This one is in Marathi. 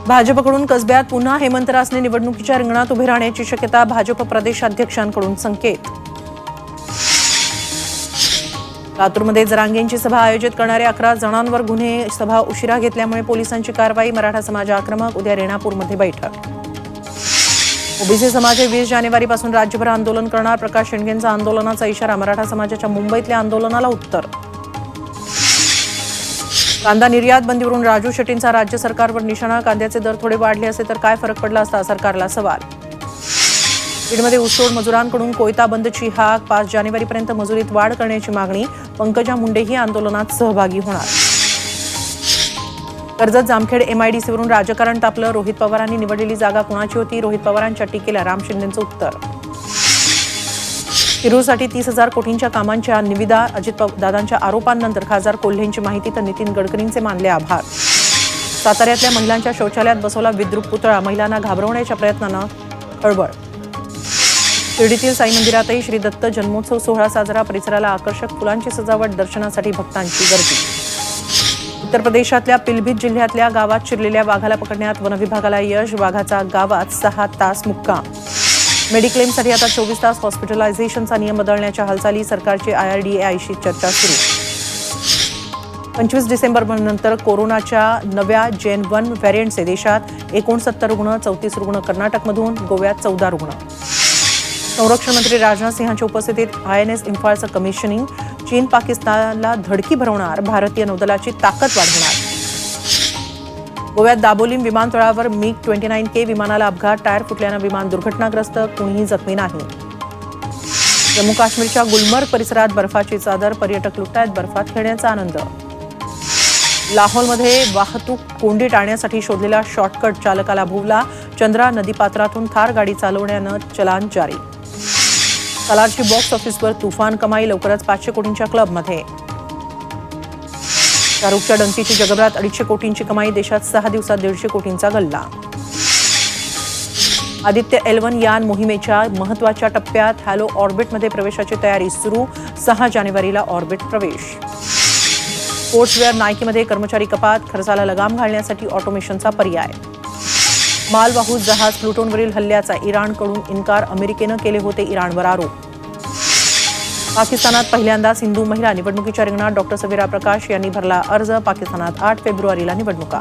भाजपकडून कसब्यात पुन्हा हेमंत रासने निवडणुकीच्या रिंगणात उभे राहण्याची शक्यता भाजप प्रदेशाध्यक्षांकडून संकेत. लातूरमध्ये जरांगेंची सभा आयोजित करणाऱ्या 11 जणांवर गुन्हे. सभा उशिरा घेतल्यामुळे पोलिसांची कारवाई. मराठा समाज आक्रमक. उद्या रेणापूरमध्ये बैठक. ओबीसी समाज 20 जानेवारीपासून राज्यभर आंदोलन करणार. प्रकाश शेंडगेंचा आंदोलनाचा इशारा. मराठा समाजाच्या मुंबईतल्या आंदोलनाला उत्तर. कांदा निर्यात बंदीवरून राजू शेट्टींचा राज्य सरकारवर निशाणा. कांद्याचे दर थोडे वाढले असते तर काय फरक पडला असता, सरकारला सवाल. बीडमध्ये ऊसतोड मजुरांकडून कोयता बंदची हाक. 5 जानेवारीपर्यंत मजुरीत वाढ करण्याची मागणी. पंकजा मुंडेही आंदोलनात सहभागी होणार. कर्जत जामखेड MIDCवरून राजकारण तापलं. रोहित पवारांनी निवडलेली जागा कुणाची होती? रोहित पवारांच्या टीकेला राम शिंदेंचं उत्तर. शिरूरसाठी 30,000 कोटींच्या कामांच्या निविदा. अजितदादांच्या आरोपांनंतर खासदार कोल्हेंची माहिती तर नितीन गडकरींचे मानले आभार. साताऱ्यातल्या महिलांच्या शौचालयात बसवला विद्रूप पुतळा. महिलांना घाबरवण्याच्या प्रयत्नानं खळबळ. शिर्डीतील साई मंदिरातही श्री दत्त जन्मोत्सव सोहळा साजरा. परिसराला आकर्षक फुलांची सजावट. दर्शनासाठी भक्तांची गर्दी. उत्तर प्रदेशातल्या पिलभीत जिल्ह्यातल्या गावात शिरलेल्या वाघाला पकडण्यात वनविभागाला यश. वाघाचा गावात 6 तास मुक्काम. मेडिक्लेमसाठी आता 24 तास हॉस्पिटलायझेशनचा नियम बदलण्याच्या हालचाली. सरकारची IRDAIशी चर्चा सुरू. 25 डिसेंबरनंतर कोरोनाच्या नव्या जेन 1 व्हेरियंटचे देशात 69 रुग्ण. 34 रुग्ण कर्नाटकमधून. गोव्यात 14 रुग्ण. संरक्षण मंत्री राजनाथ सिंहांच्या उपस्थितीत INS इम्फाळचं कमिशनिंग. चीन पाकिस्तानला धडकी भरवणार. भारतीय नौदलाची ताकद वाढवणार. गोव्यात दाबोलीम विमानतळावर MiG-29K विमानाला अपघात. टायर फुटल्यानं विमान दुर्घटनाग्रस्त. कुणीही जखमी नाही. जम्मू काश्मीरच्या गुलमर्ग परिसरात बर्फाची चादर. पर्यटक लुटतायत बर्फात खेळण्याचा आनंद. लाहोरमध्ये वाहतूक कोंडी टाळण्यासाठी शोधलेला शॉर्टकट चालकाला भोवला. चंद्रा नदीपात्रातून थार गाडी चालवण्यानं चलान जारी. सालारची बॉक्स ऑफिसवर तुफान कमाई. लवकरच 500 कोटींच्या क्लबमध्ये. शाहरुखच्या डंकीची जगभरात 250 कोटींची कमाई. देशात 6 दिवसात 150 कोटींचा गल्ला. आदित्य L1 यान मोहिमेच्या महत्त्वाच्या टप्प्यात. हॅलो ऑर्बिटमध्ये प्रवेशाची तयारी सुरू. 6 जानेवारीला ऑर्बिट प्रवेश. स्पोर्ट्सवेअर नायकीमध्ये कर्मचारी कपात. खर्चाला लगाम घालण्यासाठी ऑटोमेशनचा पर्याय. मालवाहू जहाज प्लुटोनवरील हल्ल्याचा इराणकडून इन्कार. अमेरिकेनं केले होते इराणवर आरोप. पाकिस्तानात पहिल्यांदाच हिंदू महिला निवडणुकीच्या रिंगणात. डॉ. सविरा प्रकाश यांनी भरला अर्ज. पाकिस्तानात 8 फेब्रुवारीला निवडणुका.